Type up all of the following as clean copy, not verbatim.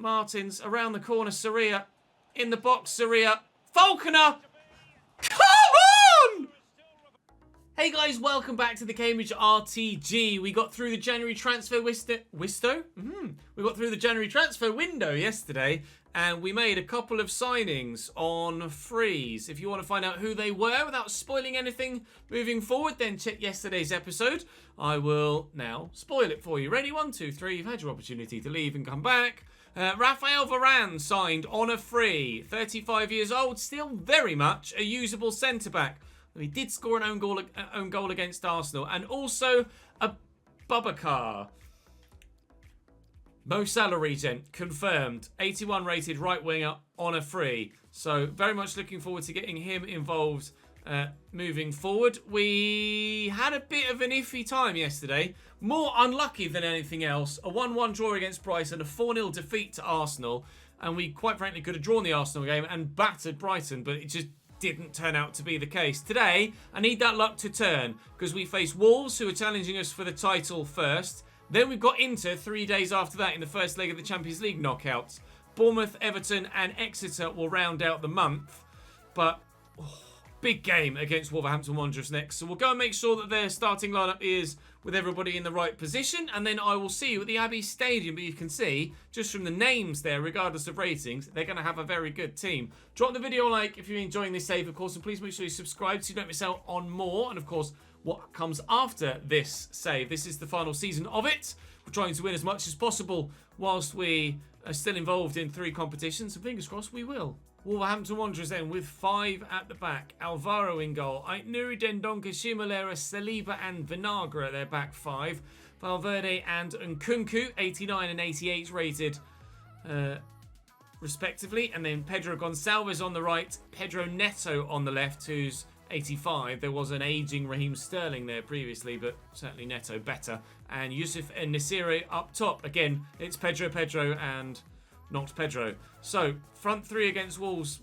Martins around the corner. Saria in the box. Saria. Falconer. Come on! Hey guys, welcome back to the Cambridge RTG. We got through the January transfer We got through the January transfer window yesterday, and we made a couple of signings on frees. If you want to find out who they were without spoiling anything moving forward, then check yesterday's episode. I will now spoil it for you. Ready? 1, 2, 3. You've had your opportunity to leave and come back. Raphael Varane signed on a free. 35 years old, still very much a usable centre-back. He did score an own goal against Arsenal. And also a Bubakar. Mo Salah regen, confirmed. 81 rated right winger on a free. So very much looking forward to getting him involved moving forward. We had a bit of an iffy time yesterday. More unlucky than anything else. A 1-1 draw against Brighton, a 4-0 defeat to Arsenal. And we quite frankly could have drawn the Arsenal game and battered Brighton, but it just didn't turn out to be the case. Today, I need that luck to turn because we face Wolves, who are challenging us for the title first. Then we've got Inter 3 days after that in the first leg of the Champions League knockouts. Bournemouth, Everton and Exeter will round out the month. But big game against Wolverhampton Wanderers next. So we'll go and make sure that their starting lineup is with everybody in the right position. And then I will see you at the Abbey Stadium. But you can see, just from the names there, regardless of ratings, they're going to have a very good team. Drop the video a like if you're enjoying this save, of course. And please make sure you subscribe so you don't miss out on more. And, of course, what comes after this save. This is the final season of it. We're trying to win as much as possible whilst we are still involved in 3 competitions. And fingers crossed we will. Wolverhampton Wanderers then with 5 at the back. Alvaro in goal. Aitnuri, Dendonka, Shimalera, Saliba and Vinagre at their back 5. Valverde and Nkunku, 89 and 88 rated respectively. And then Pedro Gonçalves on the right. Pedro Neto on the left, who's 85. There was an ageing Raheem Sterling there previously, but certainly Neto better. And Yusuf and Nasiri up top. Again, it's Pedro and not Pedro. So, front 3 against Wolves.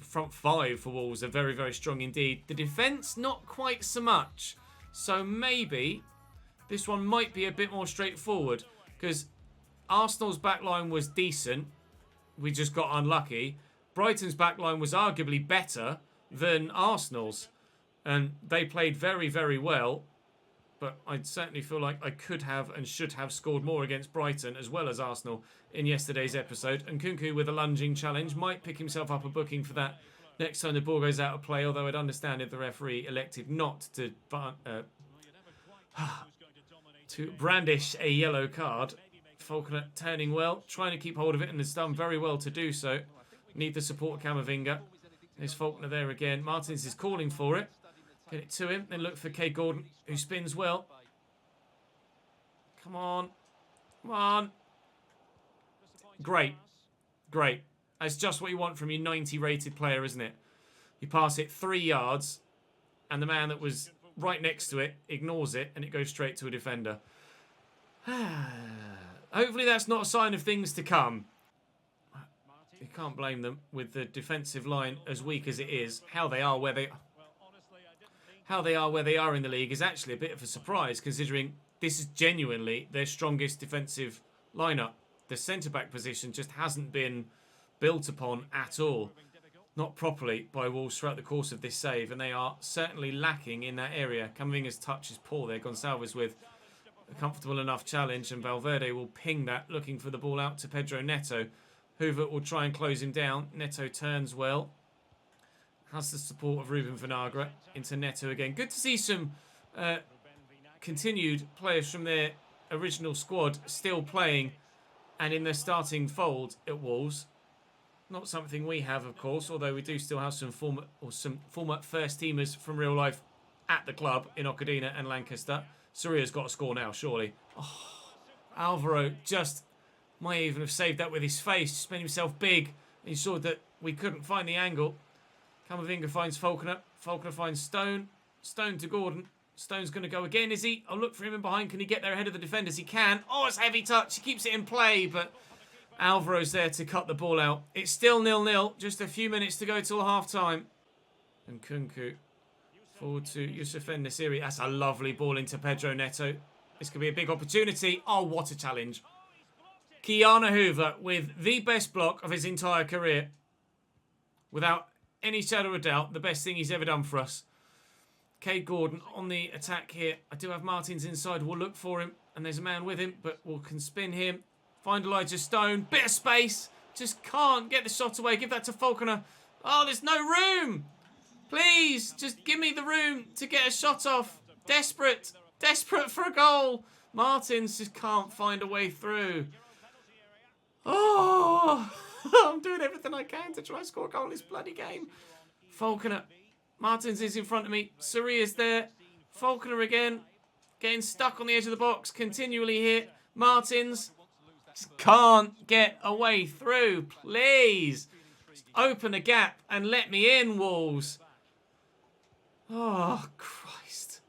Front 5 for Wolves are very, very strong indeed. The defence, not quite so much. So, maybe this one might be a bit more straightforward. Because Arsenal's backline was decent. We just got unlucky. Brighton's backline was arguably better than Arsenal's. And they played very, very well. But I certainly feel like I could have and should have scored more against Brighton as well as Arsenal in yesterday's episode. And Nkunku with a lunging challenge might pick himself up a booking for that next time the ball goes out of play. Although I'd understand if the referee elected not to brandish a yellow card. Falconer turning well, trying to keep hold of it and has done very well to do so. Need the support of Camavinga. There's Falconer there again. Martins is calling for it. Get it to him. Then look for Kay Gordon, who spins well. Come on. Come on. Great. Great. That's just what you want from your 90 rated player, isn't it? You pass it 3 yards, and the man that was right next to it ignores it, and it goes straight to a defender. Hopefully that's not a sign of things to come. You can't blame them with the defensive line as weak as it is. How they are where they are in the league is actually a bit of a surprise, considering this is genuinely their strongest defensive lineup. The centre-back position just hasn't been built upon at all. Not properly by Wolves throughout the course of this save, and they are certainly lacking in that area. Camavinga's touch is poor there. Gonçalves with a comfortable enough challenge, and Valverde will ping that, looking for the ball out to Pedro Neto. Hoover will try and close him down. Neto turns well. Has the support of Ruben Vinagre into Neto again. Good to see some continued players from their original squad still playing and in their starting fold at Wolves. Not something we have, of course, although we do still have some former first teamers from real life at the club in Okadina and Lancaster. Suria's got a score now, surely. Oh, Alvaro just might even have saved that with his face. Just made himself big. Ensured that we couldn't find the angle. Camavinga finds Falconer. Falconer finds Stone. Stone to Gordon. Stone's going to go again, is he? I'll look for him in behind. Can he get there ahead of the defenders? He can. Oh, it's a heavy touch. He keeps it in play, but Alvaro's there to cut the ball out. It's still 0-0. Just a few minutes to go till half-time. And Nkunku forward to Yusuf Nasiri. That's a lovely ball into Pedro Neto. This could be a big opportunity. Oh, what a challenge. Kiana Hoover with the best block of his entire career. Without any shadow of doubt, the best thing he's ever done for us. Cade Gordon on the attack here. I do have Martins inside. We'll look for him. And there's a man with him, but we can spin him. Find Elijah Stone. Bit of space. Just can't get the shot away. Give that to Falconer. Oh, there's no room. Please, just give me the room to get a shot off. Desperate. Desperate for a goal. Martins just can't find a way through. Oh, I'm doing everything I can to try and score a goal in this bloody game. Falconer. Martins is in front of me. Saria's there. Falconer again. Getting stuck on the edge of the box. Continually hit. Martins just can't get away through. Please. Just open a gap and let me in, Wolves. Oh, Christ.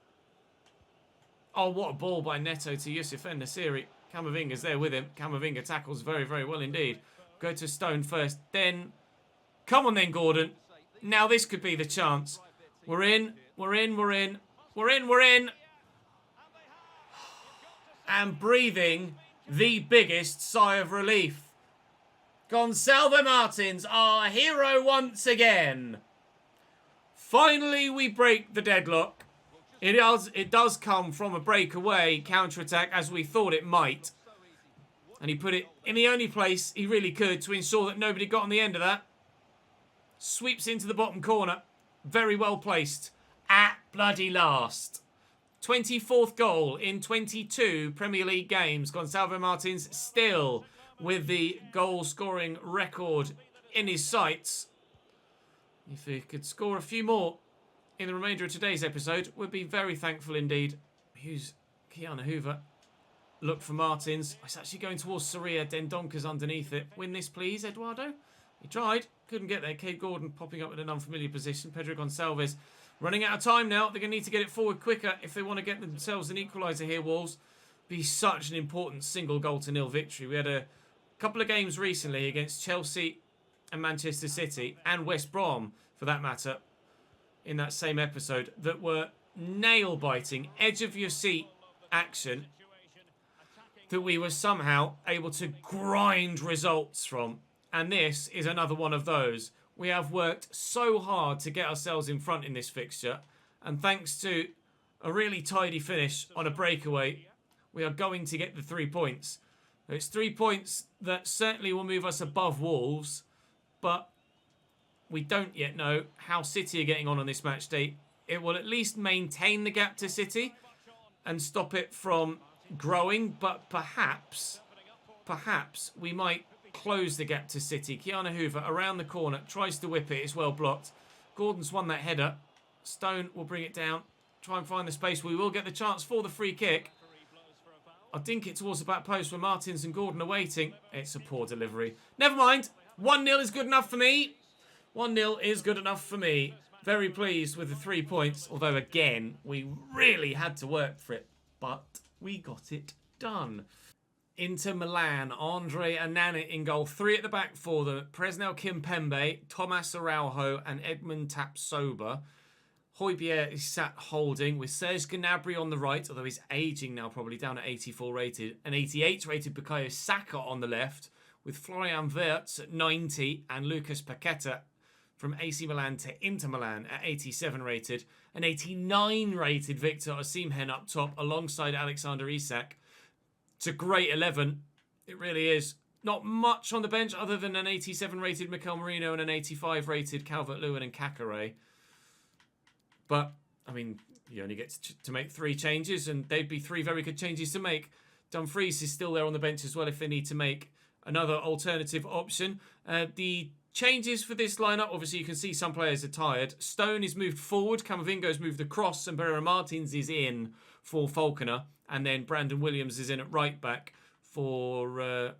Oh, what a ball by Neto to Yusuf En-Nesyri. Camavinga's there with him. Camavinga tackles very, very well indeed. Go to Stone first. Then, come on then, Gordon. Now this could be the chance. We're in. We're in. We're in. We're in. We're in. And breathing the biggest sigh of relief. Gonçalves Martins, our hero once again. Finally, we break the deadlock. It does come from a breakaway counter-attack, as we thought it might. And he put it in the only place he really could to ensure that nobody got on the end of that. Sweeps into the bottom corner. Very well placed. At bloody last. 24th goal in 22 Premier League games. Gonçalves Martins still with the goal-scoring record in his sights. If he could score a few more in the remainder of today's episode, we'd be very thankful indeed. Who's Kiana Hoover? Look for Martins. It's actually going towards Saria. Dendonka's underneath it. Win this, please, Eduardo. He tried. Couldn't get there. Cade Gordon popping up in an unfamiliar position. Pedro Gonçalves running out of time now. They're going to need to get it forward quicker if they want to get themselves an equaliser here, Wolves. Be such an important single goal to nil victory. We had a couple of games recently against Chelsea and Manchester City and West Brom, for that matter, in that same episode, that were nail-biting, edge-of-your-seat action that we were somehow able to grind results from. And this is another one of those. We have worked so hard to get ourselves in front in this fixture. And thanks to a really tidy finish on a breakaway, we are going to get the 3 points. It's 3 points that certainly will move us above Wolves. But we don't yet know how City are getting on this match day. It will at least maintain the gap to City and stop it from growing. But perhaps we might close the gap to City. Kiana Hoover around the corner, tries to whip it. It's well blocked. Gordon's won that header. Stone will bring it down. Try and find the space. We will get the chance for the free kick. I dink it towards the back post where Martins and Gordon are waiting. It's a poor delivery. Never mind. 1-0 is good enough for me. 1-0 is good enough for me. Very pleased with the 3 points. Although, again, we really had to work for it. But we got it done. Inter Milan, Andre Anana in goal. 3 at the back for them. Presnel Kimpembe, Thomas Araujo and Edmund Tapsoba. Højbjerg is sat holding with Serge Gnabry on the right, although he's ageing now, probably down at 84 rated. An 88 rated Bukayo Saka on the left, with Florian Wirtz at 90 and Lucas Paqueta from AC Milan to Inter Milan at 87 rated. An 89 rated Victor Osimhen up top alongside Alexander Isak. It's a great 11. It really is. Not much on the bench other than an 87 rated Mikel Merino and an 85 rated Calvert-Lewin and Kakare. But, I mean, you only get to make 3 changes, and they'd be 3 very good changes to make. Dumfries is still there on the bench as well if they need to make another alternative option. The changes for this lineup, obviously you can see some players are tired. Stone is moved forward, Camavinga's moved across, and Barrera Martins is in for Falconer. And then Brandon Williams is in at right back for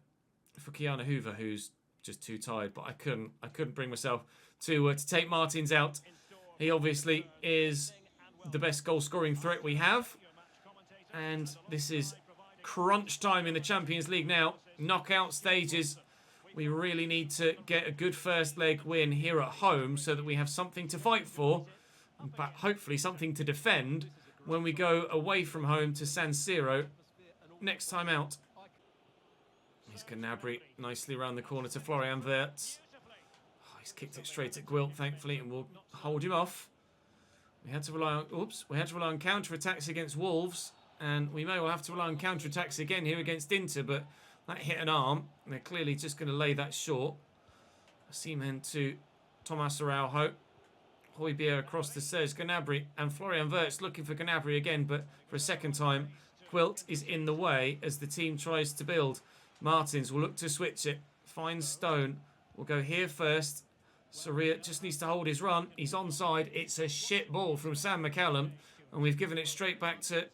Kiana Hoover, who's just too tired. But I couldn't bring myself to take Martins out. He obviously is the best goal-scoring threat we have. And this is crunch time in the Champions League now. Knockout stages. We really need to get a good first leg win here at home so that we have something to fight for. But hopefully something to defend when we go away from home to San Siro next time out. Here's Gnabry nicely around the corner to Florian Wirtz. Oh, he's kicked it straight at Gwilt, thankfully, and we'll hold him off. We had to rely on counter-attacks against Wolves, and we may well have to rely on counter-attacks again here against Inter, but that hit an arm, and they're clearly just going to lay that short. Osimhen to Thomas Araujo. Højbjerg across to Serge Gnabry, and Florian Wirtz looking for Gnabry again, but for a second time, Gwilt is in the way as the team tries to build. Martins will look to switch it, finds Stone, will go here first. Sarria just needs to hold his run, he's onside, it's a shit ball from Sam McCallum, and we've given it straight back to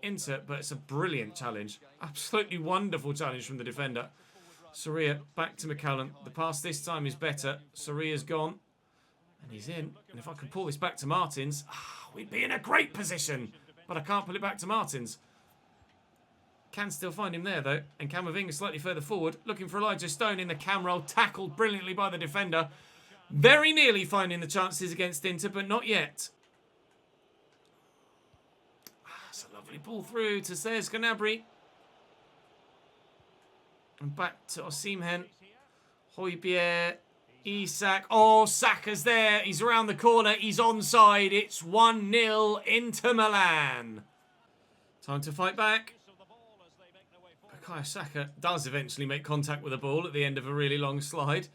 Inter, but it's a brilliant challenge, absolutely wonderful challenge from the defender. Sarria back to McCallum, the pass this time is better, Sarria's gone. And he's in. And if I could pull this back to Martins, we'd be in a great position. But I can't pull it back to Martins. Can still find him there, though. And Camavinga slightly further forward. Looking for Elijah Stone in the cam roll. Tackled brilliantly by the defender. Very nearly finding the chances against Inter, but not yet. It's a lovely ball through to Serge Gnabry. And back to Osimhen. Højbjerg. Isak. Oh, Saka's there. He's around the corner. He's onside. It's 1-0 Inter Milan. Time to fight back. Bukayo Saka does eventually make contact with the ball at the end of a really long slide.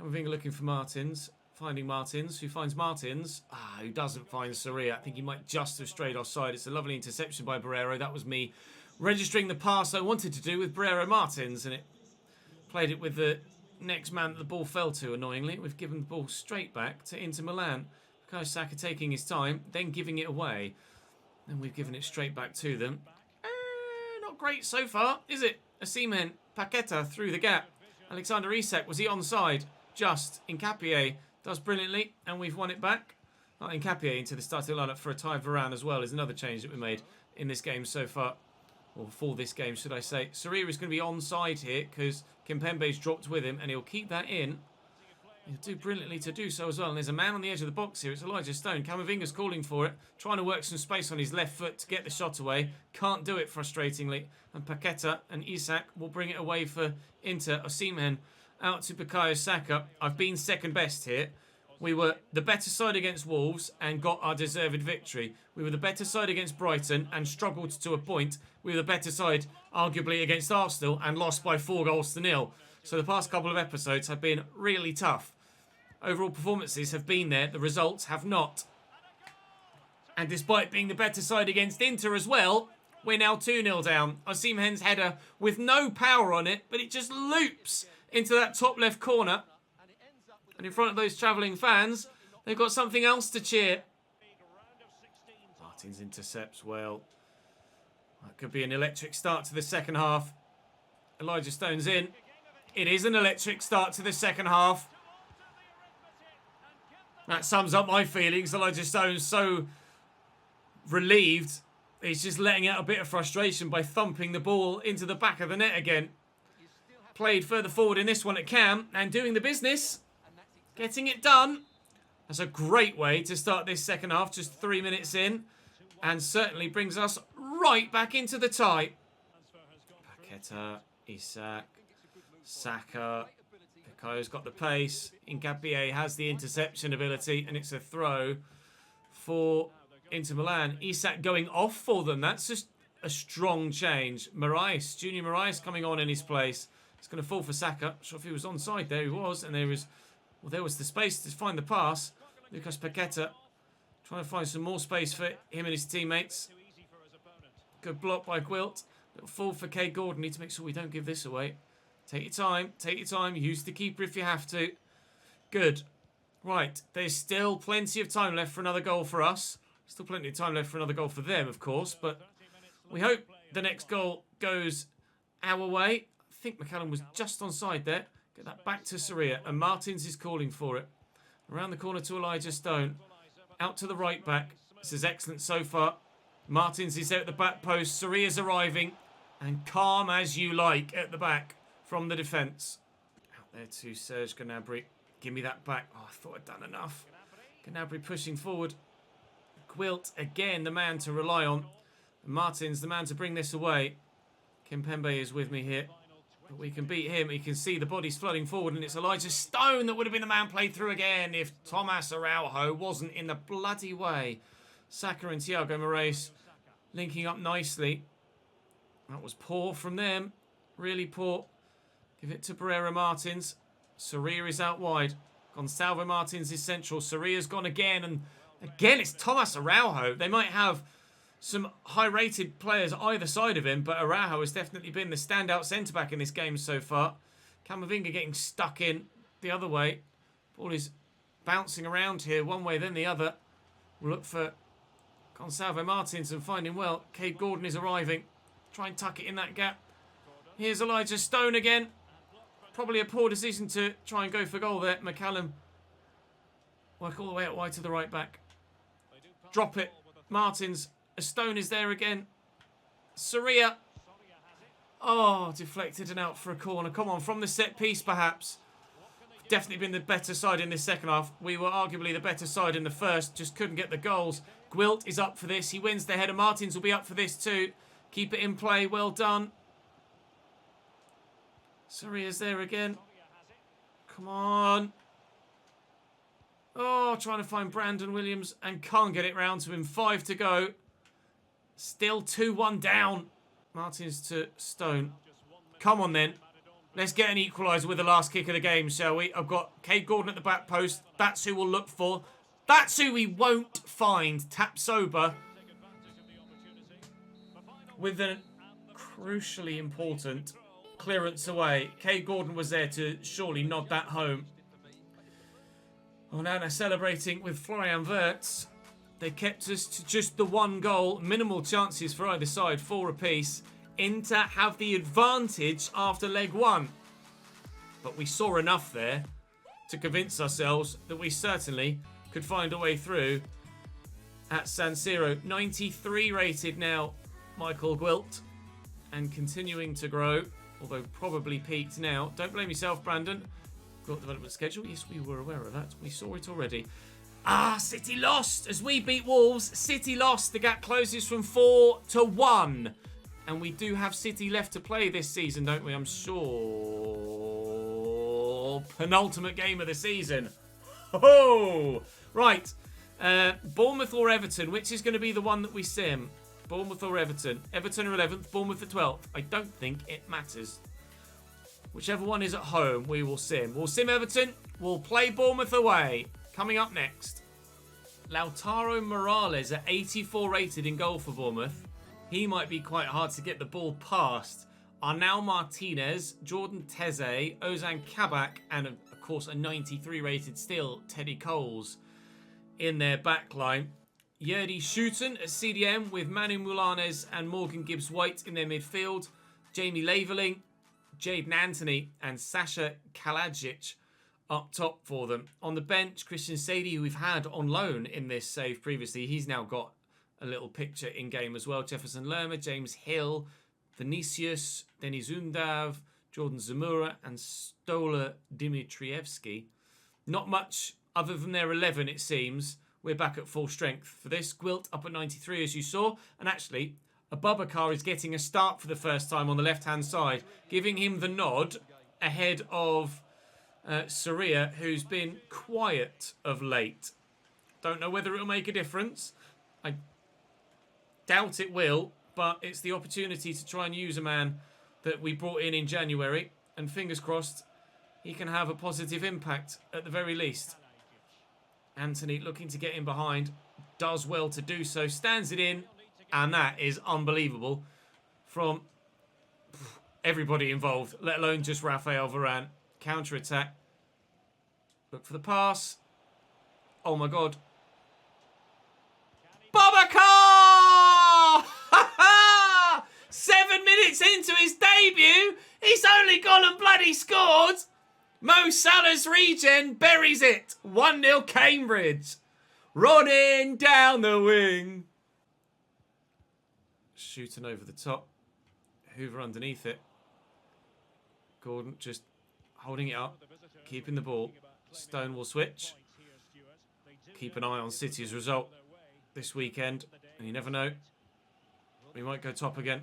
Camavinga looking for Martins. Finding Martins. Who finds Martins? Who doesn't find Sarria. I think he might just have strayed offside. It's a lovely interception by Barreiro. That was me registering the pass I wanted to do with Barreiro Martins. And it played it with the next man that the ball fell to, annoyingly. We've given the ball straight back to Inter Milan. Bukayo Saka taking his time, then giving it away. And we've given it straight back to them. Not great so far, is it? Osimhen, Paqueta through the gap. Alexander Isak, was he onside? Just. Nkapie does brilliantly, and we've won it back. Nkapie into the starting lineup for a tie Varane as well is another change that we made in this game so far. Or for this game, should I say. Sarria is going to be onside here because Kimpembe's dropped with him and he'll keep that in. He'll do brilliantly to do so as well. And there's a man on the edge of the box here. It's Elijah Stone. Camavinga's calling for it. Trying to work some space on his left foot to get the shot away. Can't do it frustratingly. And Paqueta and Isak will bring it away for Inter. Osimhen out to Bukayo Saka. I've been second best here. We were the better side against Wolves and got our deserved victory. We were the better side against Brighton and struggled to a point. We were the better side, arguably, against Arsenal and lost by 4-0. So the past couple of episodes have been really tough. Overall performances have been there. The results have not. And despite being the better side against Inter as well, we're now 2-0 down. Osimhen's header with no power on it, but it just loops into that top left corner. And in front of those travelling fans, they've got something else to cheer. Martins intercepts well. That could be an electric start to the second half. Elijah Stone's in. It is an electric start to the second half. That sums up my feelings. Elijah Stone's so relieved. He's just letting out a bit of frustration by thumping the ball into the back of the net again. Played further forward in this one at Cam and doing the business. Getting it done. That's a great way to start this second half, just 3 minutes in. And certainly brings us right back into the tie. Paqueta, Isak, Saka. Bukayo's got the pace. Nkapie has the interception ability, and it's a throw for Inter Milan. Isak going off for them. That's just a strong change. Moraes, Junior Moraes coming on in his place. It's going to fall for Saka. Not sure if he was onside there. He was, and there was... Well, there was the space to find the pass. Lucas Paqueta trying to find some more space for him and his teammates. Good block by Gwilt. Little fall for Kay Gordon. Need to make sure we don't give this away. Take your time. Take your time. Use the keeper if you have to. Good. Right. There's still plenty of time left for another goal for us. Still plenty of time left for another goal for them, of course. But we hope the next goal goes our way. I think McCallum was just onside there. Get that back to Sarria, and Martins is calling for it. Around the corner to Elijah Stone. Out to the right back. This is excellent so far. Martins is there at the back post. Sarria's arriving. And calm as you like at the back from the defence. Out there to Serge Gnabry. Give me that back. Oh, I thought I'd done enough. Gnabry pushing forward. Gwilt, again, the man to rely on. And Martins, the man to bring this away. Kimpembe is with me here. But we can beat him. You can see the bodies flooding forward, and it's Elijah Stone that would have been the man played through again if Thomas Araujo wasn't in the bloody way. Saka and Thiago Moraes linking up nicely. That was poor from them. Really poor. Give it to Pereira Martins. Soria is out wide. Gonçalves Martins is central. Soria's gone again, and again it's Thomas Araujo. They might have some high-rated players either side of him, but Araujo has definitely been the standout centre-back in this game so far. Camavinga getting stuck in the other way. Ball is bouncing around here one way then the other. We'll look for Gonçalves Martins and find him well. Cade Gordon is arriving. Try and tuck it in that gap. Here's Elijah Stone again. Probably a poor decision to try and go for goal there. McCallum work all the way out wide to the right back. Drop it. Martins. Stone is there again. Soria. Oh, deflected and out for a corner. Come on, from the set piece perhaps. Definitely been the better side in this second half. We were arguably the better side in the first. Just couldn't get the goals. Gwilt is up for this. He wins the header. Martins will be up for this too. Keep it in play. Well done. Soria's there again. Come on. Oh, trying to find Brandon Williams and can't get it round to him. 5 to go. Still 2-1 down. Martins to Stone. Come on then. Let's get an equaliser with the last kick of the game, shall we? I've got Cade Gordon at the back post. That's who we'll look for. That's who we won't find. Tapsoba. With a crucially important clearance away. Cade Gordon was there to surely nod that home. Onana celebrating with Florian Wirtz. They kept us to just the one goal. Minimal chances for either side, 4 apiece. Inter have the advantage after leg 1. But we saw enough there to convince ourselves that we certainly could find a way through at San Siro. 93 rated now, Michael Gwilt. And continuing to grow, although probably peaked now. Don't blame yourself, Brandon. Gwilt development schedule. Yes, we were aware of that. We saw it already. City lost. As we beat Wolves, City lost. The gap closes from 4 to 1. And we do have City left to play this season, don't we? I'm sure. Penultimate game of the season. Oh! Right. Bournemouth or Everton? Which is going to be the one that we sim? Bournemouth or Everton? Everton are 11th, Bournemouth are 12th. I don't think it matters. Whichever one is at home, we will sim. We'll sim Everton. We'll play Bournemouth away. Coming up next. Lautaro Morales at 84 rated in goal for Bournemouth. He might be quite hard to get the ball past. Arnau Martinez, Jordan Teze, Ozan Kabak, and of course a 93 rated still, Teddy Coles in their backline. Yerdy Shooten at CDM with Manu Mulanes and Morgan Gibbs-White in their midfield. Jamie Laverling, Jaden Anthony and Sasha Kalajic up top for them. On the bench, Christian Sadie, who we've had on loan in this save previously. He's now got a little picture in game as well. Jefferson Lerma, James Hill, Vinicius, Denis Undav, Jordan Zamora and Stola Dimitrievski. Not much other than their 11, it seems. We're back at full strength for this. Gwilt up at 93, as you saw. And actually, Abubakar is getting a start for the first time on the left-hand side, giving him the nod ahead of Soria, who's been quiet of late. Don't know whether it'll make a difference. I doubt it will, but it's the opportunity to try and use a man that we brought in January, and fingers crossed he can have a positive impact at the very least. Anthony looking to get in behind, does well to do so, stands it in, and that is unbelievable from everybody involved, let alone just Rafael Varane. Counter-attack. Look for the pass. Oh my God. Babakar! 7 minutes into his debut, he's only gone and bloody scored. Mo Salah's regen buries it. 1-0 Cambridge. Running down the wing. Shooting over the top. Hoover underneath it. Gordon just holding it up. Keeping the ball. Stone will switch. Keep an eye on City's result this weekend. And you never know. We might go top again.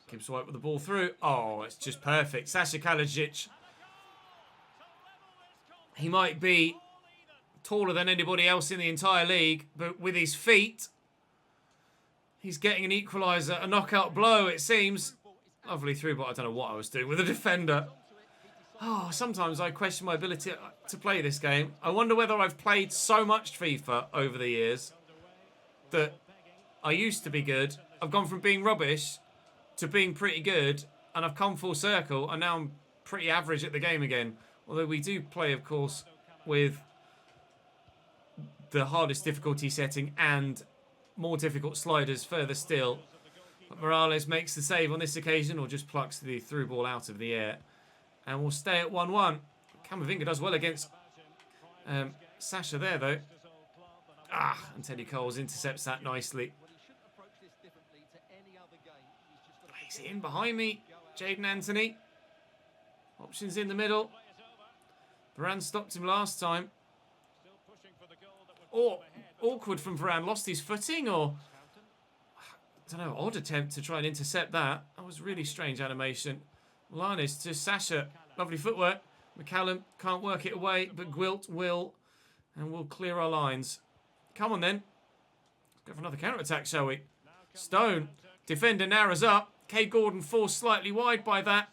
Gibbs White with the ball through. Oh, it's just perfect. Sasha Kalajic. He might be taller than anybody else in the entire league, but with his feet, he's getting an equaliser, a knockout blow, it seems. Lovely through, but I don't know what I was doing with a defender. Oh, sometimes I question my ability to play this game. I wonder whether I've played so much FIFA over the years that I used to be good. I've gone from being rubbish to being pretty good, and I've come full circle, and now I'm pretty average at the game again. Although we do play, of course, with the hardest difficulty setting and more difficult sliders further still. But Morales makes the save on this occasion, or just plucks the through ball out of the air. And we'll stay at 1-1. Camavinga does well against Sasha there, though. And Teddy Coles intercepts that nicely. He's in behind me. Jadon Anthony. Options in the middle. Varane stopped him last time. Oh, awkward from Varane. Lost his footing, or... I don't know, odd attempt to try and intercept that. That was really strange animation. Lanis to Sasha. Lovely footwork. McCallum can't work it away, but Gwilt will. And we'll clear our lines. Come on, then. Let's go for another counter-attack, shall we? Stone. Defender narrows up. Cade Gordon forced slightly wide by that.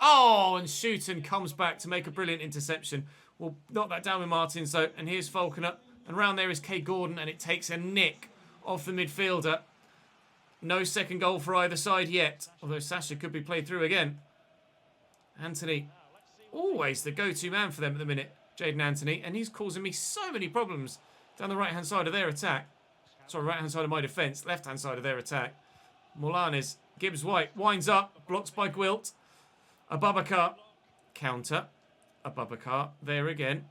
Oh, and Shooten comes back to make a brilliant interception. We'll knock that down with Martins, though. And here's Falconer. And round there is Cade Gordon, and it takes a nick off the midfielder. No second goal for either side yet. Although Sasha could be played through again. Anthony, always the go-to man for them at the minute. Jadon Anthony. And he's causing me so many problems down the right-hand side of their attack. Sorry, right-hand side of my defence. Left-hand side of their attack. Molanes. Gibbs White winds up. Blocked by Gwilt. Abubakar. Counter. Abubakar. There again.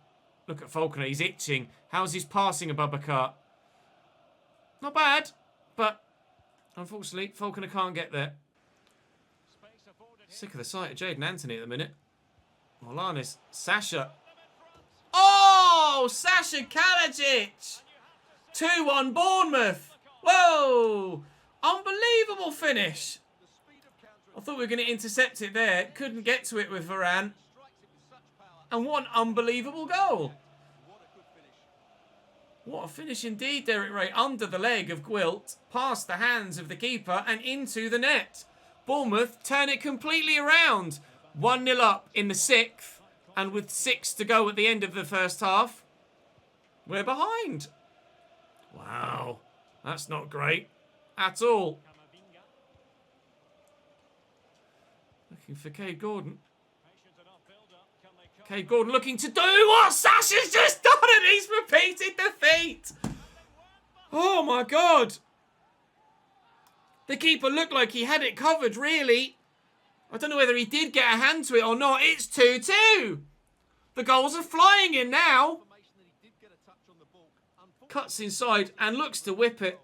Look at Falconer. He's itching. How's his passing, Abubakar? Not bad, but unfortunately, Falconer can't get there. Sick of the sight of Jadon Anthony at the minute. Molanis. Sasha. Oh! Sasha Kalajic! 2-1 Bournemouth. Whoa! Unbelievable finish. I thought we were going to intercept it there. Couldn't get to it with Varane. And what an unbelievable goal. What a finish indeed, Derek Ray. Under the leg of Gwilt, past the hands of the keeper and into the net. Bournemouth turn it completely around. 1-0 up in the 6th, and with 6 to go at the end of the first half, we're behind. Wow, that's not great at all. Looking for Cade Gordon. Cade Gordon looking to do what Sasha's just done, and he's repeated the feat. Oh my God. The keeper looked like he had it covered, really. I don't know whether he did get a hand to it or not. It's 2-2. The goals are flying in now. Cuts inside and looks to whip it.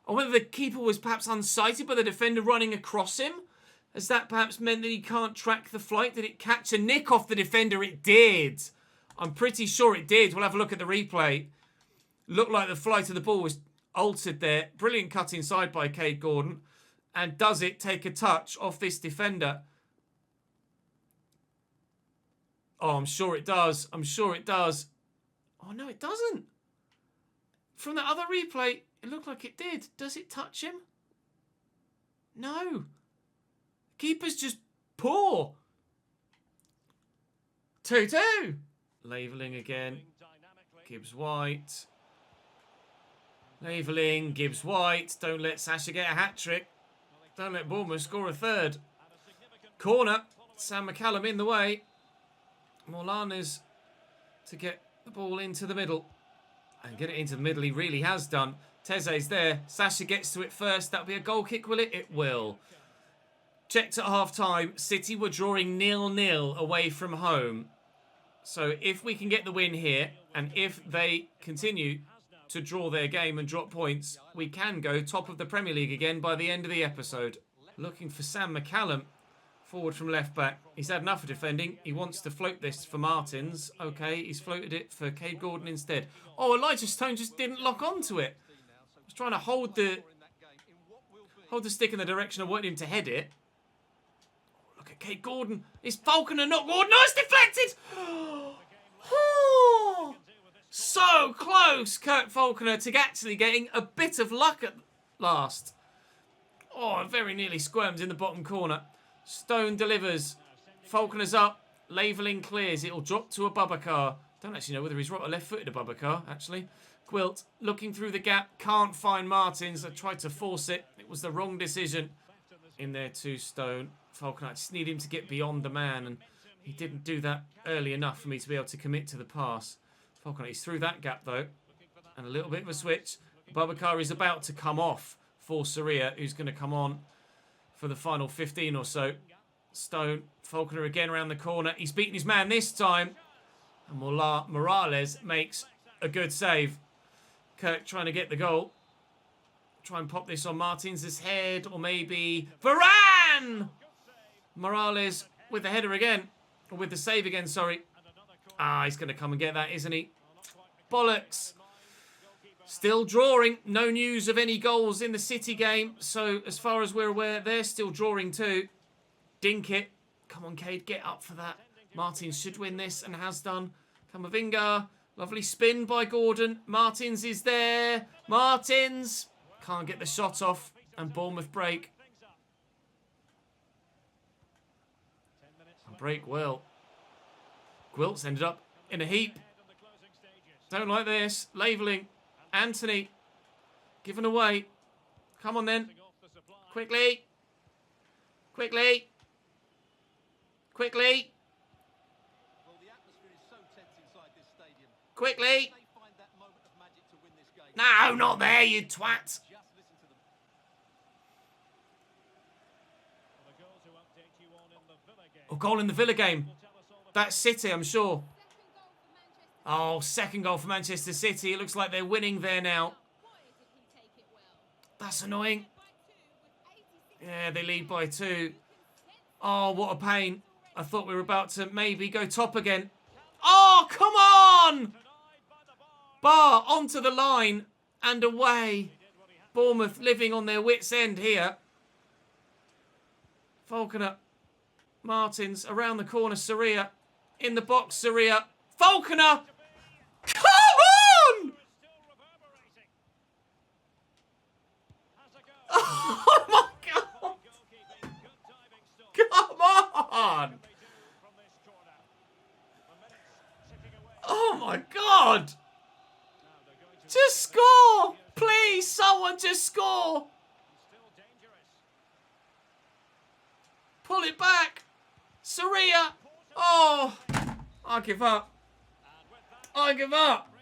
Or whether the keeper was perhaps unsighted by the defender running across him. Has that perhaps meant that he can't track the flight? Did it catch a nick off the defender? It did. I'm pretty sure it did. We'll have a look at the replay. Looked like the flight of the ball was altered there. Brilliant cut inside by Cade Gordon. And does it take a touch off this defender? Oh, I'm sure it does. I'm sure it does. Oh, no, it doesn't. From the other replay, it looked like it did. Does it touch him? No. Keeper's just poor. 2-2. Labelling again. Gibbs White. Labelling. Gibbs White. Don't let Sasha get a hat-trick. Don't let Bournemouth score a third. Corner. Sam McCallum in the way. Molanes to get the ball into the middle. And get it into the middle, he really has done. Teze's there. Sasha gets to it first. That'll be a goal kick, will it? It will. Checked at half-time. City were drawing 0-0 away from home. So if we can get the win here, and if they continue to draw their game and drop points, we can go top of the Premier League again by the end of the episode. Looking for Sam McCallum, forward from left-back. He's had enough of defending. He wants to float this for Martins. Okay, he's floated it for Cade Gordon instead. Oh, Elijah Stone just didn't lock onto it. I was trying to hold the Hold the stick in the direction I want him to head it. Look at Kate Gordon. It's Falconer, not Gordon. No, it's deflected. Oh, so close, Kirk Falconer, to actually getting a bit of luck at last. Oh, very nearly squirms in the bottom corner. Stone delivers. Falconer's up. Laveling clears. It'll drop to Abubakar. Don't actually know whether he's right or left-footed, Abubakar, actually. Gwilt looking through the gap. Can't find Martins. I tried to force it. It was the wrong decision. In there to Stone. Falconer, I just need him to get beyond the man, and he didn't do that early enough for me to be able to commit to the pass. Falconer, he's through that gap, though. And a little bit of a switch. Abubakar is about to come off for Soria, who's going to come on for the final 15 or so. Stone, Falconer again around the corner. He's beaten his man this time. And Morales makes a good save. Kirk trying to get the goal. Try and pop this on Martins' head, or maybe Varane! Morales with the header again. Or with the save again, sorry. Ah, he's going to come and get that, isn't he? Bollocks. Still drawing. No news of any goals in the City game. So, as far as we're aware, they're still drawing too. Dink it. Come on, Cade, get up for that. Martins should win this and has done. Camavinga. Lovely spin by Gordon. Martins is there. Martins. Can't get the shot off. And Bournemouth break. And break well. Gwilt's ended up in a heap. Don't like this. Labelling. Anthony. Given away. Come on then. Quickly. Quickly. Quickly. Quickly. No, not there, you twat. Oh, goal in the Villa game. That's City, I'm sure. Oh, second goal for Manchester City. It looks like they're winning there now. That's annoying. Yeah, they lead by 2. Oh, what a pain. I thought we were about to maybe go top again. Oh, come on! Bar onto the line and away. Bournemouth living on their wits' end here. Falconer. Martins around the corner. Soria. In the box, Soria. Falconer! Come on! Oh my God! Come on! Oh my God! Just score! Please, someone just score! Pull it back! Soria! Oh! I give up. I give up.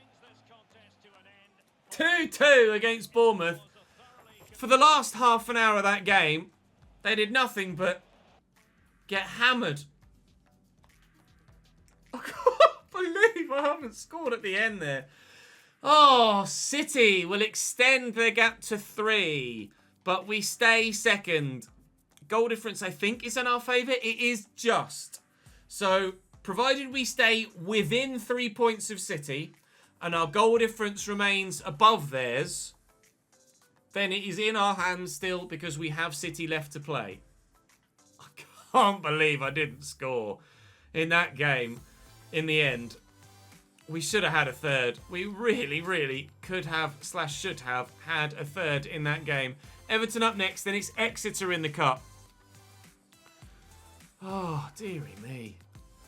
2-2 against Bournemouth. For the last half an hour of that game, they did nothing but get hammered. I can't believe I haven't scored at the end there. Oh, City will extend their gap to 3, but we stay second. Goal difference, I think, is in our favour. It is just. So, provided we stay within 3 points of City and our goal difference remains above theirs, then it is in our hands still because we have City left to play. I can't believe I didn't score in that game in the end. We should have had a third. We really, really could have / should have had a third in that game. Everton up next, then it's Exeter in the cup. Oh, dearie me.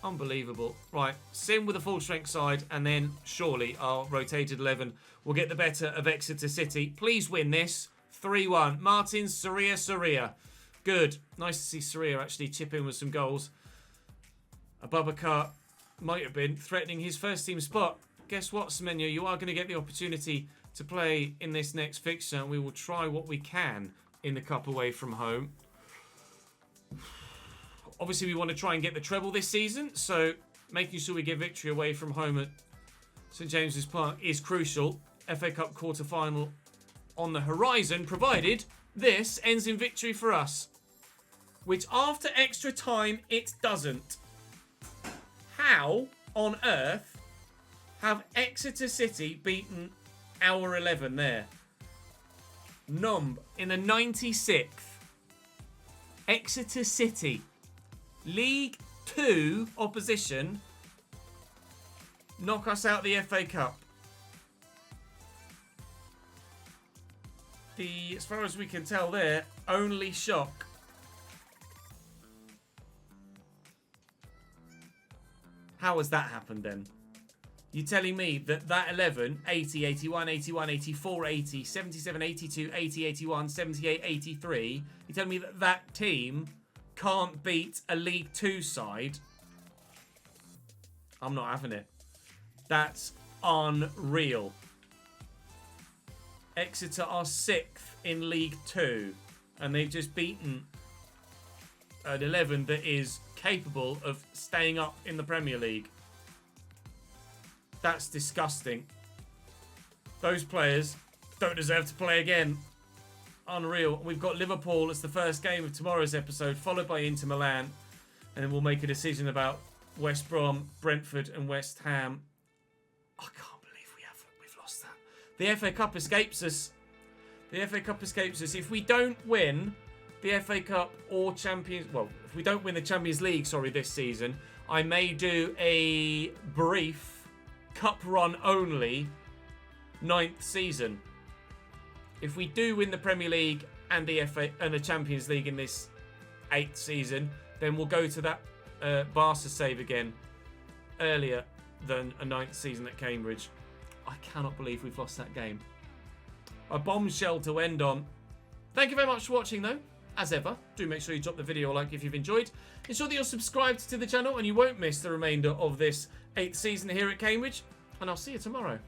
Unbelievable. Right, Sim with a full strength side, and then surely our rotated 11 will get the better of Exeter City. Please win this. 3-1. Martins, Soria. Good. Nice to see Soria actually chip in with some goals. Abubakar might have been threatening his first team spot. Guess what, Semenyo? You are going to get the opportunity to play in this next fixture, and we will try what we can in the cup away from home. Obviously, we want to try and get the treble this season, so making sure we get victory away from home at St James's Park is crucial. FA Cup quarter-final on the horizon, provided this ends in victory for us. Which, after extra time, it doesn't. How on earth have Exeter City beaten our 11 there? Numb in the 96th. Exeter City. League 2 opposition. Knock us out the FA Cup. As far as we can tell there, only shock. How has that happened then? You telling me that 11, 80, 81, 81, 84, 80, 77, 82, 80, 81, 78, 83, you telling me that team can't beat a League 2 side? I'm not having it. That's unreal. Exeter are 6th in League 2, and they've just beaten an 11 that is capable of staying up in the Premier League. That's disgusting. Those players don't deserve to play again. Unreal. We've got Liverpool as the first game of tomorrow's episode, followed by Inter Milan, and then we'll make a decision about West Brom, Brentford, and West Ham. I can't believe we've lost that. The FA Cup escapes us. The FA Cup escapes us. If we don't win the FA Cup or if we don't win the Champions League, this season, I may do a brief cup run only 9th season. If we do win the Premier League and the FA and the Champions League in this 8th season, then we'll go to that Barca save again earlier than a 9th season at Cambridge. I cannot believe we've lost that game. A bombshell to end on. Thank you very much for watching though. As ever, do make sure you drop the video a like if you've enjoyed. Ensure that you're subscribed to the channel and you won't miss the remainder of this 8th season here at Cambridge. And I'll see you tomorrow.